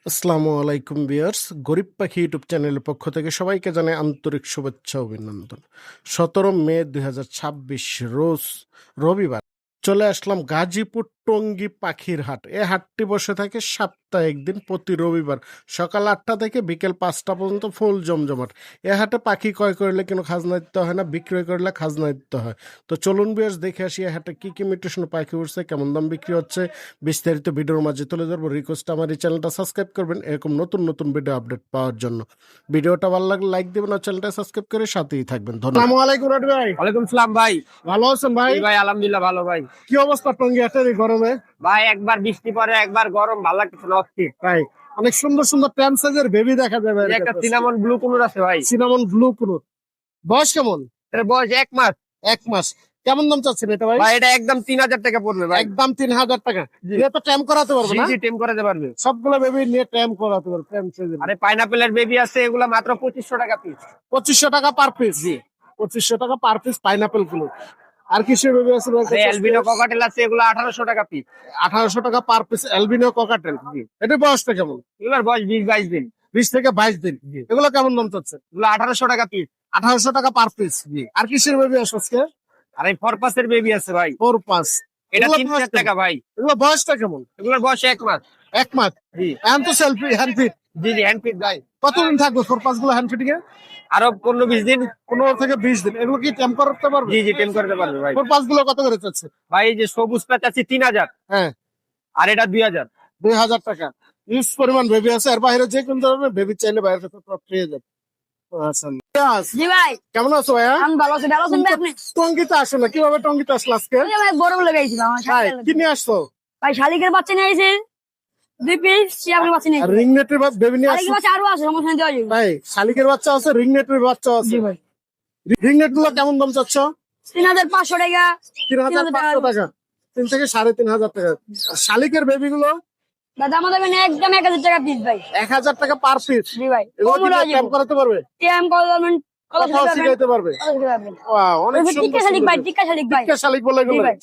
আসসালামু আলাইকুম ভিউয়ার্স, গরিব পাখি ইউটিউব চ্যানেলের পক্ষ থেকে সবাইকে জানাই আন্তরিক শুভেচ্ছা ও অভিনন্দন। 17 মে 2026 রোজ রবিবার চলে আসলাম গাজীপুর টঙ্গী পাখির হাট। এই হাটটি বসে থাকে সপ্তাহে একদিন প্রতি রবিবার সকাল 8টা থেকে বিকেল 5টা পর্যন্ত ফুল জমজমাট। এ হাটে পাখি ক্রয় করলে কোনো খাজনা দিতে হয় না, বিক্রয় করলে খাজনা দিতে হয়। তো চলুন ভিউয়ার্স দেখে আসি এ হাটে কি কি মিউটেশন পাখি উঠছে, কেমন দাম বিক্রি হচ্ছে, বিস্তারিত ভিডিওর মাঝে তুলে ধরবো। রিকোয়েস্ট আমার এই চ্যানেলটা সাবস্ক্রাইব করবেন এরকম নতুন নতুন ভিডিও আপডেট পাওয়ার জন্য। ভিডিওটা ভালো লাগলে লাইক দেবেন আর চ্যানেলটা সাবস্ক্রাইব করে সাথেই থাকবেন। ধন্যবাদ। আসসালামু আলাইকুম রাডি ভাই। ওয়ালাইকুম সালাম ভাই। ভালো আছেন ভাই? জি ভাই, আলহামদুলিল্লাহ ভালো ভাই। কি অবস্থা টঙ্গী হাটের এই গরমে? ভাই একবার বৃষ্টি পরে একবার গরম, ভালো লাগতেছে না, অস্থির। ভাই অনেক সুন্দর সুন্দর ট্যাম সাইজের বেবি দেখা যাবে। এই যে একটা সিনামন ব্লু কুনুর আছে ভাই। সিনামন ব্লু কুনুর বয়স কেমন? এর বয়স 1 মাস। 1 মাস। কেমন দাম চাচ্ছেন এটা ভাই? ভাই এটা একদম 3000 টাকা পড়বে ভাই। একদম 3000 টাকা। জি। এটা তো ট্যাম করাতে পারবে জি না? জি, টেম করাতে পারবে। সবগুলো বেবি নিয়ে ট্যাম করাতে পারবে ট্যাম সাইজের। আরে পাইনাপেলের বেবি আছে, এগুলা মাত্র 2500 টাকা পিস। 2500 টাকা পার পিস। জি। 2500 টাকা পার পিস পাইনাপেল গুলো। আর কিসের বেবি আছে ভাই? আরে অ্যালবিনো ককাটেল আছে, এগুলা 1800 টাকা পিস। 1800 টাকা পার পিস অ্যালবিনো ককাটেল। এটা বয়সটা কেমন? এগুলার বয়স 20-22 দিন। 20 থেকে 22 দিন। জি। এগুলো কেমন দাম চাচ্ছে? এগুলা 1800 টাকা পিস। 1800 টাকা পার পিস। জি। আর কিসের বেবি আছে আজকে? আর এই ফরপাসের বেবি আছে ভাই, 4-5। এটা এগুলো 3000 টাকা ভাই। এগুলো বয়সটা কেমন? এগুলার বয়স 1 মাস। 1 মাস। জি এখন তো সেলফি হ্যান্ডফিট। জি জি, হ্যান্ড পিস ভাই। কতদিন থাকবে 4-5 গুলো হ্যান্ডফিটিং এ? আরো 15-20 দিন। 15 থেকে 20 দিন। এগুলো কি টেম্প করতে পারবে? জি জি, টেম করতে পারবে ভাই। 4-5 গুলো কত করে চাচ্ছে? ভাই এই যে সবুজটা চাচ্ছি 3000, হ্যাঁ, আর এটা 2000। 2000 টাকা। ইউজ পরিমাণ বেবি আছে। আর বাইরে যে কোন ধরনের বেবি চাইলে বাইরে থেকে পেয়ে যাবে। আচ্ছা। জি ভাই, কেমন আছো ভাইয়া? আমি ভালো আছি। ভালো আছেন ভাই আপনি? টঙ্গিতে আসো না, কিভাবে টঙ্গিতে আসলো আজকে? এই যে ভাই বড় বলে গেছিলাম আমার ভাই সাথে। কি নিয়ে আসছো? ভাই শালিকের বাচ্চা নিয়ে এসেছে 2 পিস, শিয়াবের বাচ্চা নিয়ে আর এসেছে। রিং নেটের বেবি নিয়ে শালিকের আসছো? বাচ্চা আরো আছে, সমস্যা নেই, দেওয়া যাবে। ভাই শালিকের বাচ্চা আছে, রিং নেটের বাচ্চা আছে। জি ভাই, রিং নেট গুলো কেমন দাম চাচ্ছ? 3500 টাকা। 3500 টাকা। 3 থেকে 3500 টাকা। আর শালিকের বেবি গুলো দাদা আমাদের এখানে একদম 1000 টাকা পিস ভাই। 1000 টাকা পার পিস। জি ভাই, এগুলো কি কমলা ট্যাপ করাতে পারবে? টিএম গভর্নমেন্ট কথাও শিখাইতে পারবে? ওয়াও, অনেক সুন্দর টিকা শালিক ভাই, টিকা শালিক ভাই। টিকা শালিক বলে জি এগুলো। ভাই,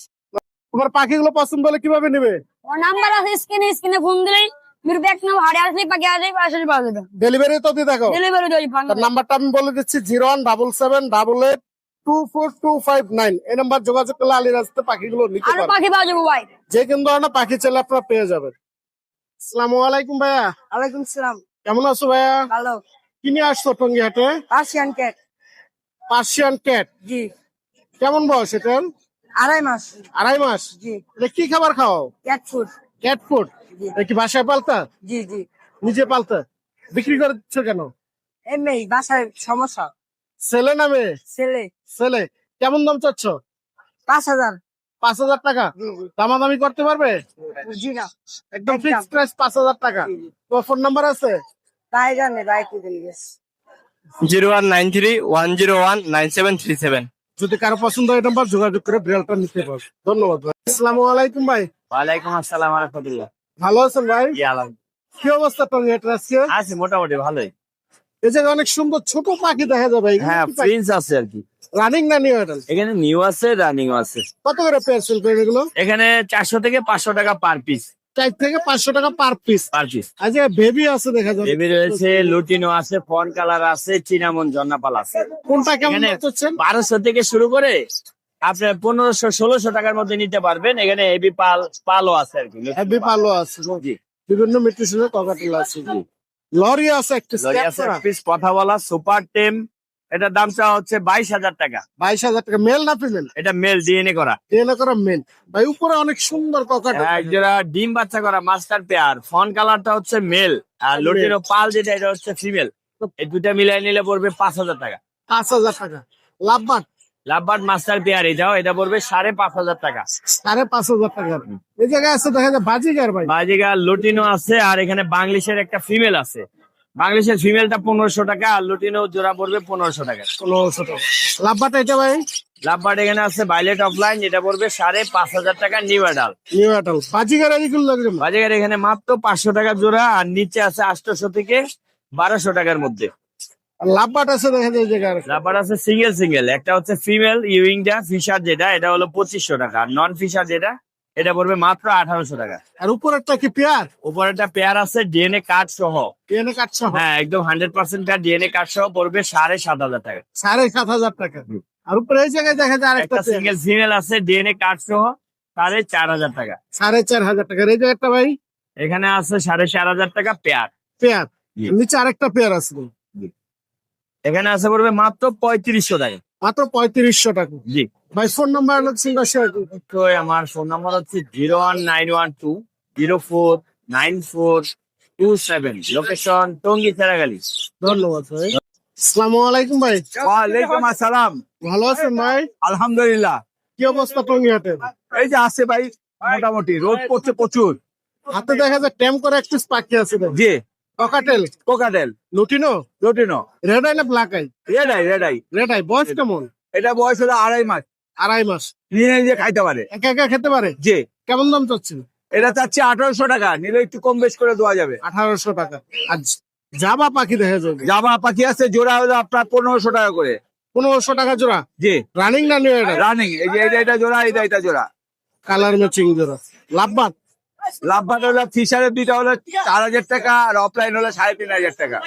তোমার পাখিগুলো পছন্দ হলে কিভাবে নেবে? ওর নাম্বার আছে স্ক্রিনে ফোন দিলেই মেরে ব্যাক নাও, হাড়ে আসলে পাকে আসলে আসলে পাওয়া যাবে। ডেলিভারি তো দিয়ে দেখো। ডেলিভারি দেই তার বাংলা। নাম্বারটা আমি বলে দিচ্ছি 017788242259। এই নাম্বার যোগাযোগ করলে আলিরাজতে পাখিগুলো নিতে আরো পারবে। পাখি পাওয়া যাবে ভাই। যে কোন ধরনের পাখি চাইলে আপনারা পেয়ে যাবেন। আসসালামু আলাইকুম ভাইয়া। ওয়ালাইকুম সালাম। কেমন আছো ভাইয়া? ভালো। কি নিয়ে আসছো টঙ্গী হাটে? Persian cat. Persian cat. জি, কেমন বয়স এটা? 2.5 মাস। 2.5 মাস। জি, এটা কি খাবার খাও? Cat food. Cat food. জি। এটা কি বাসায় পালতা? জি জি, নিজে পালতা? বিক্রি করছো কেন? এমনি বাসায় সমস্যা। ছেলে না মেয়ে? ছেলে। ছেলে। কেমন দাম চাচ্ছ? 5000। 5000 টাকা। জি জি। দামাদামি করতে পারবে? জি না, একদম ফিক্সড প্রাইস 5000 টাকা। তোমার ফোন নাম্বার আছে? তাই জানে ভাই কি দিলিস। 0193-101-9737। যদি কারো পছন্দ হয় নাম্বার যোগাযোগ করে বিড়ালটা নিতে পারবে। ধন্যবাদ ভাই। আসসালামু আলাইকুম ভাই। ওয়ালাইকুম আসসালাম ওয়া রাহমাতুল্লাহ। ভালো আছেন ভাই? জি আলহামদুলিল্লাহ, কি অবস্থা টঙ্গী হাটের আজকে? আছি মোটামুটি ভালোই। এই জায়গায় অনেক সুন্দর ছোট পাখি দেখা যাবে। হ্যাঁ, প্রিন্স আছে আর কি। রানিং না নিউ অ্যাডাল্ট? এখানে নিউ আছে, রানিং আছে। কত করে পেয়ার সেল করেন এগুলো? এখানে 400 থেকে 500 টাকা পার পিস। 4 থেকে 500 টাকা পার পিস। Per piece. আজকে বেবি আছে দেখা যাবে। বেবি রয়েছে, লুটিনো আছে, ফন কালার আছে, চিনামন জন্নাপাল আছে। কোনটা কেমন এখানে দাম চাচ্ছেন? 1200 থেকে শুরু করে আপনার 1500-1600 টাকার মধ্যে নিতে পারবেন। এখানে হেভি পালও আছে আর কি। হেভি পালো আছে। জি। বিভিন্ন মিউটেশনের ককাটেল আছে। লরি আছে একটা লরি আছে এক পিস, কথা বলা সুপার টেম। এটার দাম চাওয়া হচ্ছে 22,000 টাকা। 22,000 টাকা। মেল না ফিমেল? এটা মেল, ডিএনএ করা। ডিএনএ করা মেল। ভাই উপরে অনেক সুন্দর ককাটেল। এক জোড়া ডিম বাচ্চা করা মাস্টার পেয়ার। ফন কালারটা হচ্ছে মেল, আর লটিনো পাল যেটা এটা হচ্ছে ফিমেল। এই দুটা মিলাই নিলে পড়বে 5,000 টাকা। 5,000 টাকা। লাভবাট লাভবার্ড মাস্টার পেয়ার এটা পড়বে 5,500 টাকা। 5,500 টাকা। এই জায়গায় আছে দেখা যায় বাজিগার ভাই। বাজিগার লটিনো আছে, আর এখানে বাংলিশের একটা ফিমেল আছে। বাংলিশের ফিমেলটা 1500 টাকা, আর লটিনো জোড়া পড়বে 1500 টাকা। 1500 টাকা। লাভবাট এটা ভাই? লাভবার্ড এখানে আছে ভাইলেট অফলাইন, যেটা পড়বে 5,500 টাকা new adult. New adult. Baazigar এগুলো লাগবে। বাজিগার এখানে মাত্র 500 টাকা জোড়া, আর নিচে আছে 800 থেকে 1200 টাকার মধ্যে। লাভবাট আছে দেখা যায় এই জায়গায়। লাভবার্ড আছে সিঙ্গেল। একটা হচ্ছে ফিমেল ইউইংটা ফিশার, যেটা এটা হলো 2500 টাকা। নন ফিশার যেটা এটা পড়বে মাত্র 1800 টাকা। আর উপরেরটা কি পেয়ার? উপরে একটা পেয়ার আছে ডিএনএ কার্ড সহ। ডিএনএ কার্ড সহ? হ্যাঁ, একদম 100% ডিএনএ কার্ড সহ পড়বে 7500 টাকা। 7500 টাকা। আর উপরে এই জায়গায় দেখা যায় আরেকটা একটা সিঙ্গেল ফিমেল আছে ডিএনএ কার্ড সহ 4500 টাকা। 4500 টাকা। এই জায়গাটা ভাই এখানে আছে 4500 টাকা পেয়ার। পেয়ার। জি। নিচে আরেকটা পেয়ার আছে এখানে আছে পড়বে মাত্র 3500 টাকা। মাত্র 3500 টাকা। জি। ভাই ফোন নাম্বার সিঙ্গা শেয়ার করুন। তো আমার ফোন নাম্বার হচ্ছে 01912049427, লোকেশন টঙ্গী চেরাগালি। ধন্যবাদ ভাই। আসসালামু আলাইকুম ভাই। ওয়ালাইকুম আসসালাম। ভালো আছেন ভাই? আলহামদুলিল্লাহ। কি অবস্থা টঙ্গিহাটে? এই যে আছে ভাই, মোটামুটি রোদ পড়ছে প্রচুর। হাতে দেখা যায় টেম করে একটু পাখি আছে ভাই। জি। Cockatiel, cockatiel, lutino, lutino, red eye না black eye? Red eye red eye. Red eye. বয়স কেমন? এটা বয়স হলো 2.5 মাস। 2.5 মাস। নিয়ে নিজে খাইতে পারে। একা একা খেতে পারে? জি। কেমন দাম চাচ্ছেন? এটা চাচ্ছি 1800 টাকা, নিলে একটু কম বেশ করে দেওয়া যাবে। 1800 টাকা। আর জাবা পাখি দেখা যাবে জামা পাখি আছে জোড়া হলো আপনার 1500 টাকা করে। 1500 টাকা জোড়া। জি। রানিং না নিউ এটা? রানিং। এই যে এটা জোড়া, এটা জোড়া। কালার ম্যাচিং জোড়া। লাভবাদ? লাভবান হলো ফিশারের দুইটা হলো 4000 টাকা, আর অফলাইন হলো 3500 টাকা।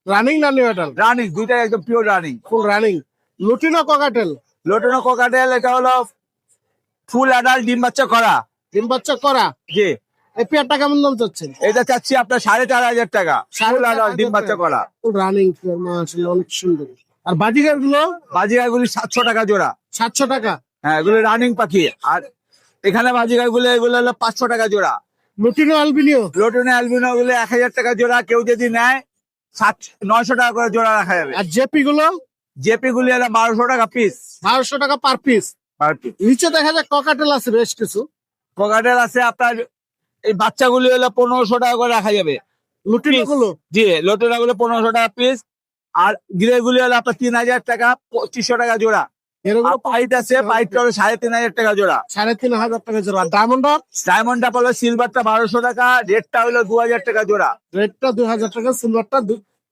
রানিং না নিউ এটা? রানিং, দুইটাই একদম pure running. Full running. Lutino cockatiel? Lutino cockatiel, এটা হলো ফুল অ্যাডাল্ট ডিম বাচ্চা করা। ডিম বাচ্চা করা। জি। এই পেয়ারটা কেমন দাম চাচ্ছেন? এটা চাচ্ছি আপনার 4500 টাকা, ফুল অ্যাডাল্ট ডিম বাচ্চা করা। রানিং মাশাআল্লাহ অনেক সুন্দর। আর বাজিগার গুলো? বাজিগার গুলি 700 টাকা জোড়া। 700 টাকা। হ্যাঁ, এগুলো রানিং পাখি। আর এখানে বাজিগার গুলো এগুলো হলো 500 টাকা জোড়া। লুটিনো আলবিনিও? লোটনে অ্যালবিনো গুলো 1000 টাকা জোড়া। কেউ যদি নেয় 900 টাকা করে জোড়া রাখা যাবে। আর জেপি গুলো? জেপি গুলি হলো 1200 টাকা পিস। 1200 টাকা পার পিস। নিচে দেখা যায় ককাটেল আছে বেশ কিছু। কোকাটেল আছে আপনার, এই বাচ্চাগুলি হলো 1500 টাকা করে রাখা যাবে। লুটিনো গুলো? জি, লোটনা গুলো 1500 টাকা পিস। আর গ্রে গুলি হলো আপনার 3000 টাকা, 2500 টাকা জোড়া। এরকম আর পাইট আছে, পাইটটা হলো 3500 টাকা জোড়া। 3500 টাকা জোড়া। ডায়মন্ড? ডায়মন্ডটা হলো সিলভারটা 1200 টাকা, রেডটা হলো 2000 টাকা জোড়া। রেডটা 2000 টাকা, সিলভারটা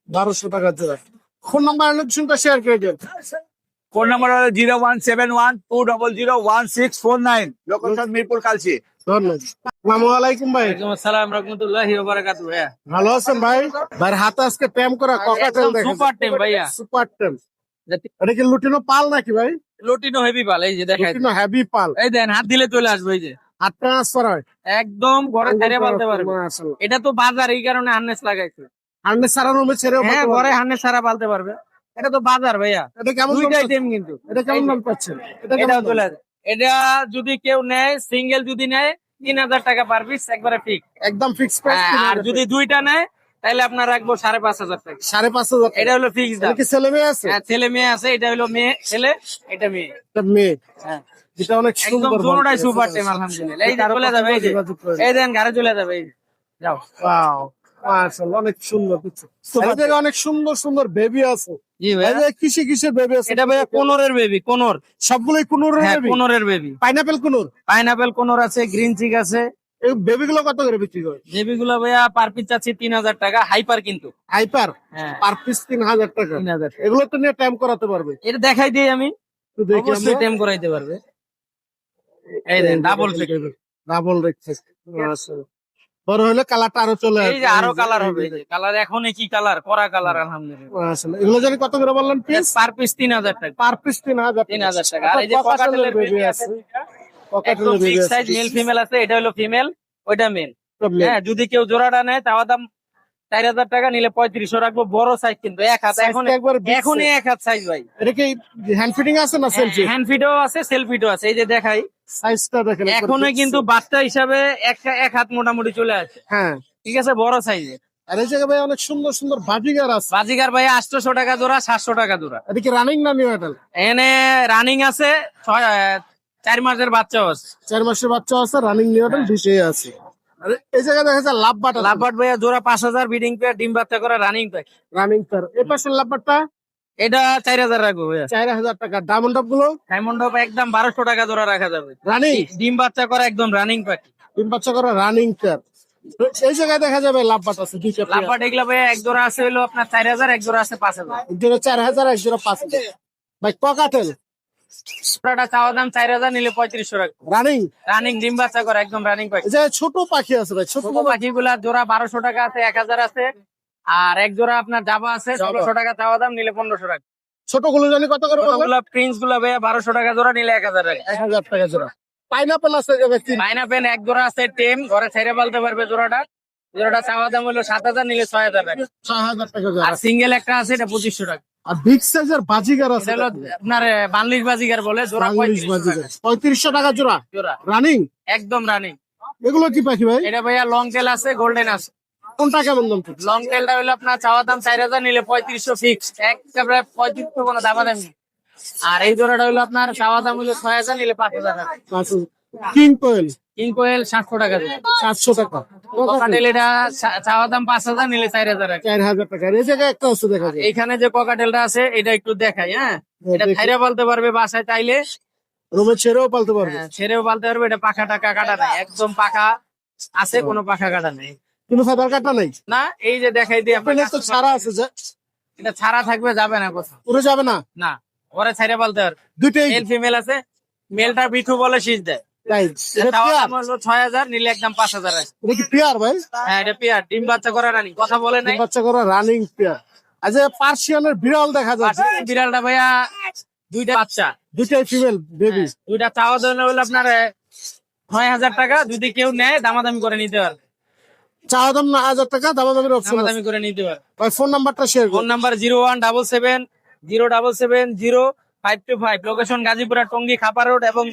1200 টাকা জোড়া। ফোন নাম্বার লোকেশনটা শেয়ার করে দেন। ফোন নাম্বার হলো 01712001649, লোকেশন মিরপুর কালচি। ধন্যবাদ। আসসালামু আলাইকুম ভাই। আসসালাম রাহমাতুল্লাহি ওয়া বারাকাতুহু। ভাইয়া ভালো আছেন ভাই? ভাইয়ের হাতে আজকে টেম করা ককাটেল দেখেন। সুপার টেম ভাইয়া। সুপার টেম। এটা কি লুটিনো পাল নাকি ভাই? লটিনো হেভি পাল, এই যে দেখাই। লুটিনো হেভি পাল। এই দেন, হাত দিলে চলে আসবে, এই যে হাত ট্রান্সফার হয়। একদম ঘরে ছেড়ে পালতে পারবে। মাশাআল্লাহ। এটা তো বাজার, এই কারণে হার্নেস লাগাইছে। হান্ডে সারা রুমে ছেড়েও হ্যাঁ, পালতে ঘরে পারবে। হার্নেস ছাড়া পালতে পারবে। এটা তো বাজার ভাইয়া। এটা কেমন দাম দুইটাই পাচ্ছেন? টেম কিন্তু। এটা কেমন দাম পাচ্ছেন? এটা এটাও কেমন চলে দাম? আসবে। এটা যদি কেউ নেয়, সিঙ্গেল যদি নেয় 3000 টাকা পার পিস, একবারে ফিক্স। একদম ফিক্স প্রাইস। আর যদি দুইটা নেয় তাহলে আপনার রাখবো 5500 টাকা। 5500 এটা হলো ফিক্স দাম। কি ছেলে মেয়ে আছে? হ্যাঁ, ছেলে মেয়ে আছে। এটা হলো মেয়ে ছেলে, এটা মেয়ে। এটা মেয়ে। হ্যাঁ, যেটা অনেক একদম সুন্দর। দুটোটাই সুপার টেম আলহামদুলিল্লাহ। এই যে চলে যাবে, এই যে এই দেন ঘরে চলে যাবে, এই যে। যাও। ওয়াও মাশাআল্লাহ অনেক সুন্দর কিছু। এই জায়গায় অনেক সুন্দর সুন্দর বেবি আছে। জি এই ভাইয়া। যে কিসে কিসে বেবি আছে? এটা ভাইয়া কোনরের বেবি, কোনর। সবগুলোই কুনুর হ্যাঁ, বেবি? কোনরের baby. Pineapple conure? Pineapple conure আছে, গ্রিন চিক আছে। এই বেবি গুলো কত করে বিক্রি করে? বেবি গুলো ভাইয়া পার পিস চাচ্ছি 3000 টাকা, হাইপার কিন্তু। হাইপার হ্যাঁ, পার পিস 3000 টাকা। 3000 টাকা। এগুলো তো নিয়ে টাইম করাতে পারবে। এটা দেখাই দিই আমি, একটু দেখি অবশ্যই আমরা। টেম করাইতে পারবে। এই দেন ডাবল ফিট। ডাবল রেখছে। মাশাআল্লাহ। বড় হলে কালারটা আরো চলে আসবে। এই যে আরো কালার হবে, এই যে কালার এখনই কি কালার, করা কালার আলহামদুলিল্লাহ। মাশাআল্লাহ। এগুলো জানি কত করে বললেন পিস? পার পিস 3000 টাকা। পার পিস 3000 3000 টাকা। আর এই যে ককাটেলের ককাটেলের বেবি বেবি আছে। আছে, ককাটেলের একদম বেবি ফিক্স আছে। সাইজ মেল ফিমেল আছে। এটা হলো ফিমেল, ওইটা মেল। সব মেয়ে। হ্যাঁ, যদি কেউ জোড়াটা নেয় তাও দাম 4000 টাকা, নিলে 3500 রাখবো। বড় সাইজ কিন্তু, এক হাত। এখন Size টা একবার big এখনই size। এক হাত সাইজ ভাই। এটা কি হ্যান্ড ফিটিং আছে না সেলফি? হ্যান্ড ফিটও আছে, সেলফ ফিটও আছে। এই যে দেখাই, সাইজটা দেখেন। একবার এখনই big কিন্তু size। বাচ্চা হিসাবে এক হাত মোটামুটি চলে আসে। হ্যাঁ। ঠিক আছে, বড় সাইজের। আর এই জায়গায় ভাই অনেক সুন্দর সুন্দর বাজিগার আছে। বাজিকার ভাই 800 টাকা জোড়া, 700 টাকা জোড়া। এটা কি রানিং না নিউ এডাল? এনে রানিং আছে, 4 মাসের বাচ্চাও আছে। 4 মাসের বাচ্চা আছে, রানিং নিউ এডাল দুটোই আছে। আর এই জায়গায় দেখা যায় লাভবাট আছে। লাভবাট ভাইয়া জোড়া 5000, বিডিং পেয়ার, ডিম বাচ্চা করা রানিং প্যাক। রানিং তার এই পাশের লাভবাটটা এটা 4000 রাখবো ভাইয়া। 4000 টাকা। ডায়মন্ড আপ গুলো ডায়মন্ড অফ একদম 1200 টাকা জোড়া রাখা যাবে। রানিং ডিম বাচ্চা করা একদম রানিং প্যাক। তিন বাচ্চা করে রানিং তার। এই জায়গায় দেখা যাবে লাভবাট আছে দুইটা পেয়ার। লাভবাট এগুলা ভাইয়া এক জোড়া আছে হলো আপনার 4000, এক জোড়া আছে 5000। এক জোড়া 4000, এক জোড়া 5000। ভাই ককাটেল জোড়াটা চাওয়া দাম 4000, নিলে 3500 রাখবো। রানিং রানিং ডিম বাচ্চা করা, একদম রানিং পাখি। এই যে ছোট পাখি আছে ভাই, ছোট ছোট পাখিগুলা জোড়া 1200 টাকা আছে, 1000 আছে। আর এক জোড়া আপনার জাবা আছে, 1600 টাকা চাওয়া দাম, নিলে 1500 টাকা। ছোট গুলো জানি কত করে বললেন? ছোটগুলা প্রিন্স গুলা ভাইয়া 1200 টাকা জোড়া, নিলে 1000 টাকা। 1000 টাকা জোড়া। পাইনাপেল আছে যে ভাই, পাইনাপেল এক জোড়া আছে, টেম ঘরে ছেড়ে পালতে পারবে জোড়াটা। জোড়াটা চাওয়া দাম হলো 7000, নিলে 6000 টাকা। 6000 টাকা জোড়া। আর সিঙ্গেল একটা আছে, এটা 2500 টাকা। আর বিগ সাইজের বাজিগার আছে, এটা হলো আপনার বাংলিশ বাজিগার বলে, জোড়া বাংলিশ 3500 বাজিগার, টাকা 3500 টাকা জোড়া। জোড়া, রানিং একদম রানিং। এগুলো কি পাখি ভাই? এটা ভাইয়া লং টেল আছে, গোল্ডেন আছে। কোনটা কেমন দাম পড়ছে? লং টেলটা হলো আপনার চাওয়া দাম 4000, নিলে 3500 ফিক্স, একেবারে 3500 কোনো দাম নেই। আর এই জোড়াটা হলো আপনার চাওয়া দাম হলো 6000, নিলে 5000 টাকা। কিং কোয়েল কিং কোয়েল 700 টাকা জোড়া। 700 টাকা। ককাটেল এটা চাওয়া দাম 5000, নিলে 4000 টাকা। 4000 টাকা। এই জায়গায় একটা আছে দেখা যায়। এখানে যে ককাটেলটা আছে এটা একটু দেখাই, হ্যাঁ। এটা দেখি। থাইরা বলতে পারবে বাসায় চাইলে, রুমে ছেড়েও পালতে পারবে। হ্যাঁ, ছেড়েও বলতে পারবে। এটা পাখা টাকা কাটা নাই, একদম পাখা আছে, কোনো পাখা কাটা নেই। কোনো ফেদার কাটা নাই। না, এই যে দেখাই দিই আপনার, আপনার তো ছাড়া আছে যে, এটা ছাড়া থাকবে, যাবে না কোথাও। উড়ে যাবে না। না, ওরে ছাইরা বলতে পারবে। দুইটাই মেল ফিমেল আছে, মেলটা বিঠু বলে শীষ দেয়। তাই। এটা চাওয়া পেয়ার? দাম হলো 6000, নিলে একদম 5000 আছে। এটা কি পেয়ার ভাই? হ্যাঁ, এটা পেয়ার, ডিম বাচ্চা করা রানি, কথা বলে নাই। বাচ্চা করা রানিং পেয়ার। আচ্ছা, পার্সিয়ানের বিড়াল দেখা যাচ্ছে। আর বিড়ালটা ভাইয়া দুইটা বাচ্চা, দুইটাই ফিমেল বেবি। দুইটা চাওয়া দাম হলো আপনার 9000 টাকা। যদি কেউ নেয় দামাদামি করে নিতে পারবে, চাওয়া দাম 9000 টাকা, দামাদামির অপশন আছে। দামাদামি করে নিতে পারবে। ভাই ফোন নাম্বারটা শেয়ার ফোন করুন। Number 01770770525, location Gazipura Tongi Khapa road. এবং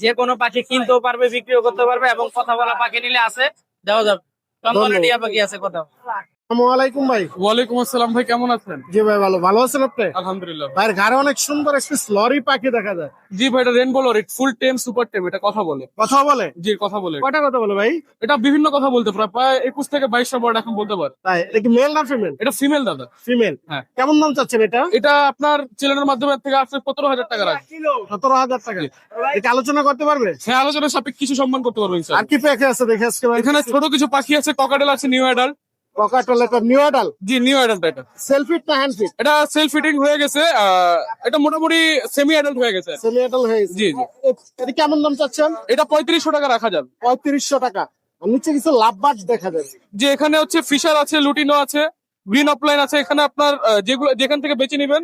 যে কোনো পাখি কিনতেও পারবে, বিক্রিও করতে পারবে, এবং কথা বলা পাখি নিলে আছে, দেওয়া যাবে। টঙ্গলে টিয়া পাখি আছে, কথা। আসসালামু আলাইকুম ভাই। ওয়ালাইকুম আসসালাম ভাই, কেমন আছেন? জি ভাই, ভালো। ভালো আছেন আপনি? আলহামদুলিল্লাহ। ভাইয়ের ঘরে অনেক সুন্দর একটা লরি পাখি দেখা যায়। জি ভাই, এটা রেনবো লরি, ফুল টেম সুপার টেম, এটা কথা বলে। কথা বলে? জি, কথা বলে। কয়টা কথা বলে ভাই? এটা বিভিন্ন কথা বলতে পারে, প্রায় 21 থেকে 22টা ওয়ার্ড এখন বলতে পারে। তাই? এটা কি মেল না ফিমেল? এটা ফিমেল দাদা। ফিমেল। হ্যাঁ। কেমন দাম চাচ্ছেন এটা? এটা আপনার চ্যানেলের মাধ্যমে থেকে আসলে 15000 টাকা রাখবে। 17000 টাকা। এটা আলোচনা করতে পারবে? হ্যাঁ, আলোচনার সাপেক্ষে কিছু সম্মান করতে পারবো আর ইনশাআল্লাহ। কি পাখি আছে দেখে আজকে ভাই? এখানে ছোট কিছু পাখি আছে, ককাটেল আছে, নিউ অ্যাডাল্ট। ককাটেল, এটা নিউ অ্যাডাল। জি, নিউ অ্যাডাল্ট। এটা সেলফিট না হ্যান্ড ফিট? এটা সেলফ ফিটিং হয়ে গেছে, এটা মোটামুটি সেমি অ্যাডাল্ট হয়ে গেছে। সেমি অ্যাডাল হয়েছে। জি জি। এটা কেমন দাম চাচ্ছেন? এটা 3500 টাকা রাখা যাবে। 3500 টাকা। আর নিচে কিছু লাভবার্ড দেখা যাচ্ছে। যে এখানে হচ্ছে ফিশার আছে, লুটিনো আছে, গ্রিন অফলাইন আছে। এখানে আপনার যেগুলো যেখান থেকে বেছে নিবেন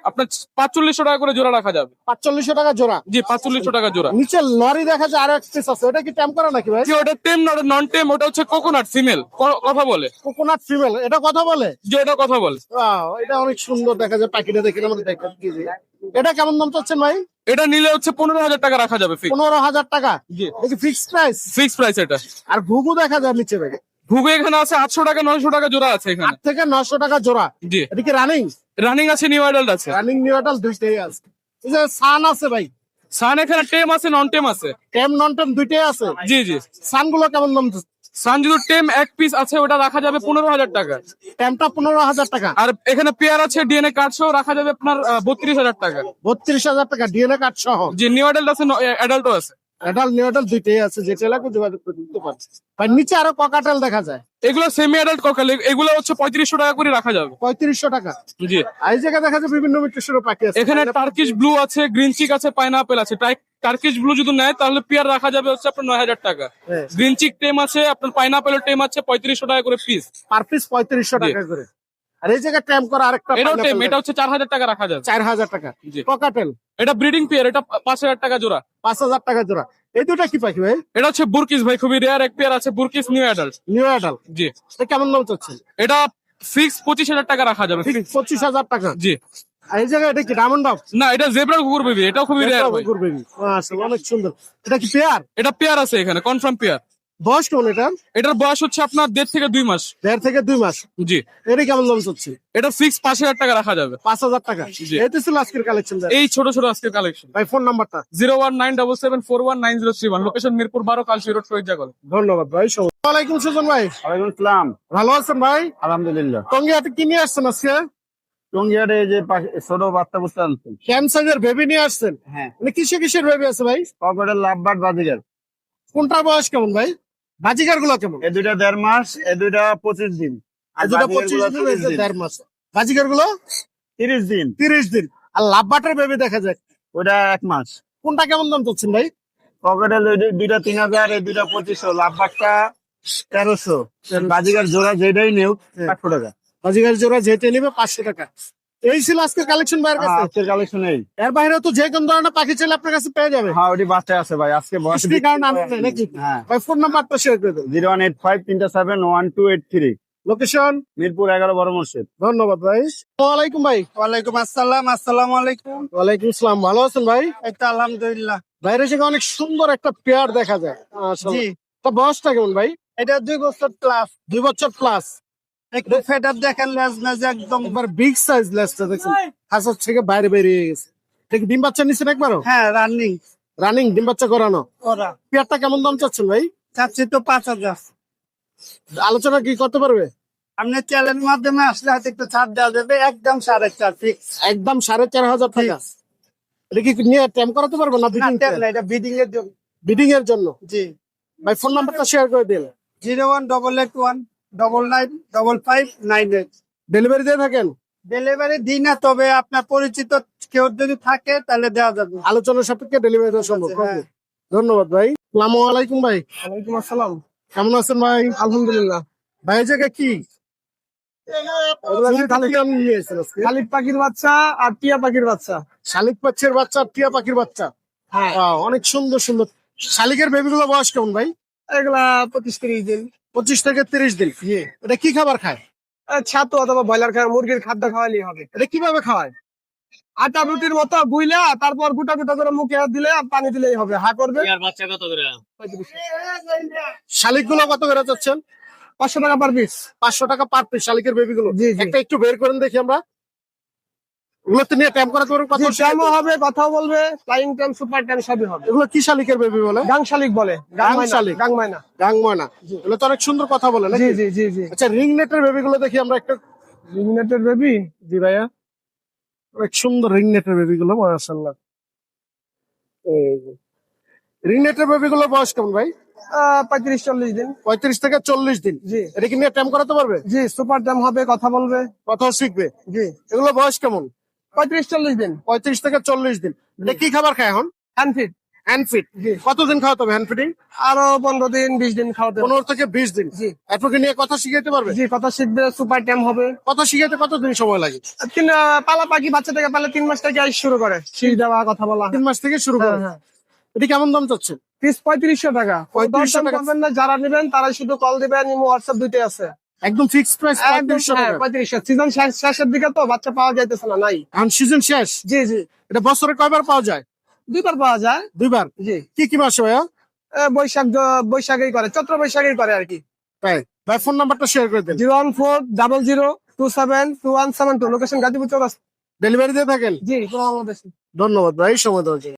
আপনার 4500 টাকা করে জোড়া রাখা যাবে। 4500 টাকা জোড়া। জি, 4500 টাকা জোড়া। নিচে লরি দেখা যায়, আরো এক পিস আছে। ওটা কি ট্যাম করা নাকি ভাই? জি, ওটা টেম না, নন টেম। ওটা হচ্ছে কোকোনাট ফিমেল, কথা বলে। কোকোনাট ফিমেল, এটা কথা বলে? যে এটা কথা বলে। Wow, এটা অনেক সুন্দর দেখা যায়। পাখিটা দেখে আমাদের দেখা দিয়েছে। এটা কেমন দাম চাচ্ছেন ভাই? এটা নিলে হচ্ছে 15000 টাকা রাখা যাবে ফিক্স। 15000 টাকা। জি, দেখি ফিক্সড প্রাইস। ফিক্স প্রাইস এটা। আর ঘুঘু দেখা যায় নিচে ভাই। ঘুঘু এখানে আছে 800 টাকা, 900 টাকা জোড়া আছে এখানে। 8 থেকে 900 টাকা জোড়া। জি, এটা কি রানিং? রানিং আছে, নিউ অ্যাডাল্ট আছে। রানিং নিউ অ্যাডাল দুইটাই আছে। এই যে সান আছে ভাই। সান এখানে টেম আছে, নন টেম আছে। টেম নন টেম দুইটাই আছে। জি জি। সান গুলো কেমন দাম? সান যদি টেম এক পিস আছে, ওটা রাখা যাবে 15000 টাকা। টেমটা 15000 টাকা। আর এখানে পেয়ার আছে, ডিএনএ কার্ড সহ রাখা যাবে আপনার 32000 টাকা। 32000 টাকা ডিএনএ কার্ড সহ। জি, নিউ অ্যাডাল্ট আছে, অ্যাডাল্টও আছে। অ্যাডাল নিউ অ্যাডাল দুইটাই আছে। যেটা লাগবে যোগাযোগ করে নিতে পারছে। ভাই নিচে আরো ককাটেল দেখা যায়। এগুলো সেমি অ্যাডাল্ট ককাল, এগুলো হচ্ছে 3500 টাকা করে রাখা যাবে। 3500 টাকা। জি, আর এই জায়গায় দেখা যায় বিভিন্ন মিটেশনের পাখি আছে। এখানে টার্কিশ ব্লু আছে, গ্রিন চিক আছে, পাইনাপেল আছে। টার্কিশ ব্লু যদি নেয় তাহলে পেয়ার রাখা যাবে হচ্ছে আপনার 9000 টাকা। হ্যাঁ। গ্রিন চিক টেম আছে, আপনার পাইনাপেলের টেম আছে 3500 টাকা করে পিস। পার পিস 3500 টাকা করে। আর এই জায়গায় ট্যাম করা আরেকটা এটাও টেম, pineapple এটা হচ্ছে 4000 টাকা রাখা যাবে। 4000 টাকা। জি। ককাটেল এটা ব্রিডিং পেয়ার, এটা 5000 টাকা জোড়া। 5000 টাকা জোড়া। এই দুটা কি পাখি ভাই? এটা হচ্ছে বুরকিস ভাই, খুবই রেয়ার এক পেয়ার আছে, Bourke's new adult. New adult. জি, এটা কেমন দাম চাচ্ছেন? এটা ফিক্স 25000 টাকা রাখা যাবে। 25000 টাকা। জি। আর এই জায়গায় এটা কি ডায়মন্ড ডগ? না, এটা জেব্রার কুকুর বেবি, এটাও খুবই রেয়ার ভাই। মাশাআল্লাহ, অনেক সুন্দর। এটা কি পেয়ার? এটা পেয়ার আছে এখানে, কনফার্ম পেয়ার। বয়স কেমন এটা? এটার বয়স হচ্ছে আপনার 1.5 থেকে 2 মাস। 1.5 থেকে 2 মাস। জি, এটা কেমন দাম চাচ্ছি? এটা ফিক্স 5000 টাকা রাখা যাবে। 5000 টাকা। জি। এই তো ছিল আজকের কালেকশন। এই ছোট ছোট আজকের কালেকশন। ভাই ফোন নাম্বারটা? 01977419031, লোকেশন মিরপুর 12, কালশী রোড, শহীদজাগল। ধন্যবাদ ভাই। ওয়ালাইকুম সুজন ভাই। ওয়ালাইকুম আসসালাম। ভালো আছেন ভাই? আলহামদুলিল্লাহ। টঙ্গিয়াতে কি নিয়ে আসছেন আজকে? টঙ্গিয়ারে যে ছোট বাচ্চা বুঝতে আনছেন। ক্যাম সাইজের বেবি নিয়ে আসছেন? হ্যাঁ। মানে কিসের বেবি আছে ভাই? ককেটের লাভবার্ড বাজিগার। কোনটার বয়স কেমন ভাই? বাজিকার গুলো কেমন? এ দুইটা 1.5 মাস, এ দুইটা 25 দিন। আর যেটা 25 দিন, 1.5 মাস। বাজিকার গুলো 30 দিন। 30 দিন। আর লাভবাটের বেবি দেখা যায় ওটা 1 মাস। কোনটা কেমন দাম চাচ্ছেন ভাই? পকেটের দুইটা 3000, এই দুইটা 2500, লাভবাগটা 1300, বাজিগার জোড়া যেটাই নেও 800 টাকা। বাজিগার জোড়া যেতে নিবে 500 টাকা। এই ছিল আজকের কালেকশন ভাইয়ের কাছে। আজকের কালেকশন এই। এর বাইরেও তো যে কোনো ধরনের পাখি চাইলে আপনার কাছে পেয়ে যাবে। হ্যাঁ, ওটি বাচ্চা আছে ভাই, আজকে বয়স বৃষ্টির কারণে আনতে নাই নাকি? হ্যাঁ। ভাই ফোন নাম্বারটা শেয়ার করে দেন। 0185371283, লোকেশন মিরপুর 11 বড় মসজিদ। ধন্যবাদ ভাই। আসসালামু আলাইকুম ভাই। ওয়ালাইকুম আসসালাম। আসসালামু আলাইকুম। ওয়ালাইকুম আসসালাম। ভালো আছেন ভাই? এই তো আলহামদুলিল্লাহ। বাইরে থেকে অনেক সুন্দর একটা পেয়ার দেখা যায়। মাশাআল্লাহ। জি, তো বয়সটা কেমন ভাই? এটা 2 বছর প্লাস। 2 বছর প্লাস। একটু ফেটার দেখেন, লেজ মেজ একদম। একবার বিগ সাইজ লেসটা দেখছেন, হাসার থেকে বাইরে বেরিয়ে গেছে। ঠিক ডিম বাচ্চা নিছেন একবারও? হ্যাঁ, রানিং রানিং ডিম বাচ্চা করানো। করা। পেয়ারটা কেমন দাম চাচ্ছেন ভাই? চাচ্ছি তো 5000। আলোচনা কি করতে পারবে? আপনি চ্যানেলের মাধ্যমে আসলে হয়তো একটু ছাড় দেওয়া যাবে, একদম 4.5 ফিক্স। একদম 4500 টাকা। এটা কি নিয়ে টাইম করাতে পারবো না? এটা বিডিং এর জন্য। বিডিং এর জন্য। জি, ভাই ফোন নাম্বারটা শেয়ার করে দিন। 01881995598। ডেলিভারি দিয়ে থাকেন? ডেলিভারি দিই না, তবে আপনার পরিচিত কেউ যদি থাকে তাহলে দেওয়া যাবে। আলোচনার সাপেক্ষে ডেলিভারি দেওয়া সম্ভব। হ্যাঁ। ধন্যবাদ ভাই। আসসালামু আলাইকুম ভাই। ওয়ালাইকুম আসসালাম। কেমন আছেন ভাই? আলহামদুলিল্লাহ। ভাই এই জায়গা কি? খালিদ পাখির বাচ্চা আর টিয়া পাখির বাচ্চা। শালিক পাখির বাচ্চা, টিয়া পাখির বাচ্চা। হ্যাঁ, অনেক সুন্দর সুন্দর। শালিকের বেবি গুলো বয়স কেমন ভাই? এগুলা 25-30 দিন। 25 থেকে 30 দিন। এটা কি খাবার খায়? ছাতু অথবা ব্রয়লার খাওয়া, মুরগির খাদ্য খাওয়ালেই হবে। এটা কিভাবে খাওয়ায়? আটা রুটির মতো বুইলা তারপর গোটা গোটা করে মুখে দিলে আর পানি দিলেই হবে। হা করবে। বাচ্চা কত করে? শালিক গুলো কত করে চাচ্ছেন? 500 টাকা পার পিস। 500 টাকা পার পিস শালিকের বেবি গুলো। জি, জি। একটা একটু বের করেন দেখি আমরা। ওগুলোতে নিয়ে টাইম করাতে পারবো? কথা টাইমও হবে, কথা বলবে, ফ্লাইং টাইম, সুপার টাইম সবই হবে। এগুলো কি শালিকের বেবি বলে? গাং শালিক বলে। গাং শালিক। গাং মায়না। গাং ময়না। এগুলো তো অনেক সুন্দর কথা বলে জি, নাকি? জি, জি, জি। আচ্ছা রিং নেটের বেবি গুলো দেখি আমরা একটু। রিংনেটের বেবি। জি ভাইয়া, অনেক সুন্দর রিং নেটের বেবি গুলো মাশাআল্লাহ। রিং নেটের বেবি গুলো বয়স কেমন ভাই? 35-40 দিন। 35 থেকে 40 দিন। জি, এটা কি নিয়ে টাইম করাতে পারবে? জি, সুপার টাইম হবে, কথা বলবে। কথাও শিখবে। জি, এগুলো বয়স কেমন? 35-40 দিন। 35 থেকে 40 দিন। এটা কি খাবার খায় এখন? হ্যান্ডফিট। Hand feed. কতদিন খাওয়াতে হবে হ্যান্ড ফিডিং? আরো 15 দিন 20 দিন খাওয়াতে হবে। 15 থেকে 20 দিন। জি, এরপর কি নিয়ে কথা শিখাইতে পারবে? জি, কথা শিখবে, সুপার টাইম হবে। কথা শিখাইতে কতদিন সময় লাগে? পালা পাখি বাচ্চা থেকে পালে 3 মাস থেকে শুরু করে শীষ দেওয়া, কথা বলা। 3 মাস থেকে শুরু করে। হ্যাঁ, এটা কেমন দাম চাচ্ছে? পিস 3500 টাকা। 3500 টাকা। করবেন না, যারা নেবেন তারা শুধু কল দিবেন, ইমো হোয়াটসঅ্যাপ দুইটাই আছে। একদম ফিক্সড প্রাইস 3500 টাকা। 3500। সিজন শেষের দিকে তো বাচ্চা পাওয়া যাইতেছে না, নাই। এখন সিজন শেষ। জি, জি, এটা বছরে কয়বার পাওয়া যায়? 2বার পাওয়া যায়। 2বার। জি, কি কি মাসে ভাইয়া? বৈশাখেই করে, চৈত্র বৈশাখেই করে আর কি। তাই ভাই ফোন নাম্বারটা শেয়ার করে দেন। 01400272172। লোকেশন গাজীপুর চৌরাস্তা। ডেলিভারি দিয়ে থাকেন? জি, পুরো বাংলাদেশে। ধন্যবাদ ভাই সময় দেওয়ার জন্য।